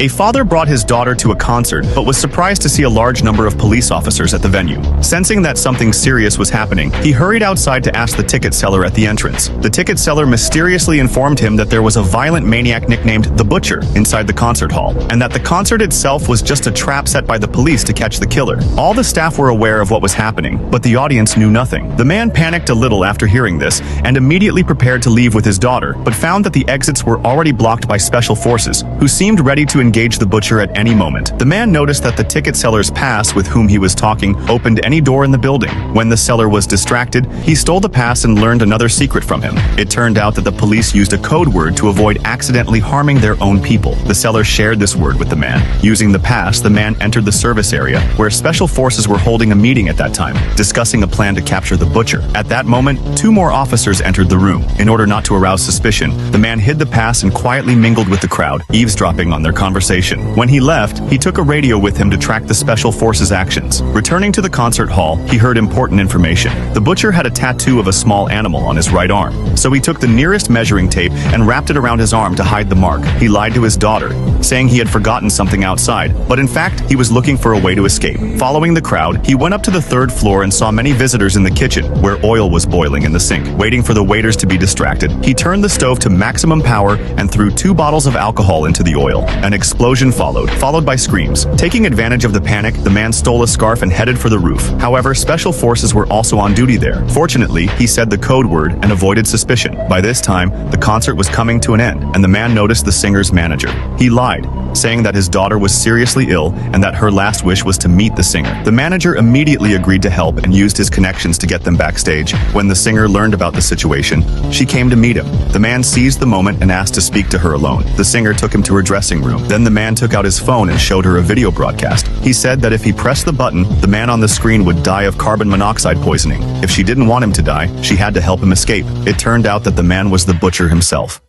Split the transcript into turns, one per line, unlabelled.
A father brought his daughter to a concert but was surprised to see a large number of police officers at the venue. Sensing that something serious was happening, he hurried outside to ask the ticket seller at the entrance. The ticket seller mysteriously informed him that there was a violent maniac nicknamed the Butcher inside the concert hall, and that the concert itself was just a trap set by the police to catch the killer. All the staff were aware of what was happening, but the audience knew nothing. The man panicked a little after hearing this and immediately prepared to leave with his daughter, but found that the exits were already blocked by special forces, who seemed ready to engage the Butcher at any moment. The man noticed that the ticket seller's pass, with whom he was talking, opened any door in the building. When the seller was distracted, he stole the pass and learned another secret from him. It turned out that the police used a code word to avoid accidentally harming their own people. The seller shared this word with the man. Using the pass, the man entered the service area, where special forces were holding a meeting at that time, discussing a plan to capture the Butcher. At that moment, 2 more officers entered the room. In order not to arouse suspicion, the man hid the pass and quietly mingled with the crowd, eavesdropping on their conversation. When he left, he took a radio with him to track the special forces' actions. Returning to the concert hall, he heard important information. The Butcher had a tattoo of a small animal on his right arm, so he took the nearest measuring tape and wrapped it around his arm to hide the mark. He lied to his daughter, saying he had forgotten something outside, but in fact, he was looking for a way to escape. Following the crowd, he went up to the 3rd floor and saw many visitors in the kitchen, where oil was boiling in the sink. Waiting for the waiters to be distracted, he turned the stove to maximum power and threw 2 bottles of alcohol into the oil. An explosion followed by screams. Taking advantage of the panic, the man stole a scarf and headed for the roof. However, special forces were also on duty there. Fortunately, he said the code word and avoided suspicion. By this time, the concert was coming to an end, and the man noticed the singer's manager. He lied, saying that his daughter was seriously ill and that her last wish was to meet the singer. The manager immediately agreed to help and used his connections to get them backstage. When the singer learned about the situation, she came to meet him. The man seized the moment and asked to speak to her alone. The singer took him to her dressing room. Then the man took out his phone and showed her a video broadcast. He said that if he pressed the button, the man on the screen would die of carbon monoxide poisoning. If she didn't want him to die, she had to help him escape. It turned out that the man was the Butcher himself.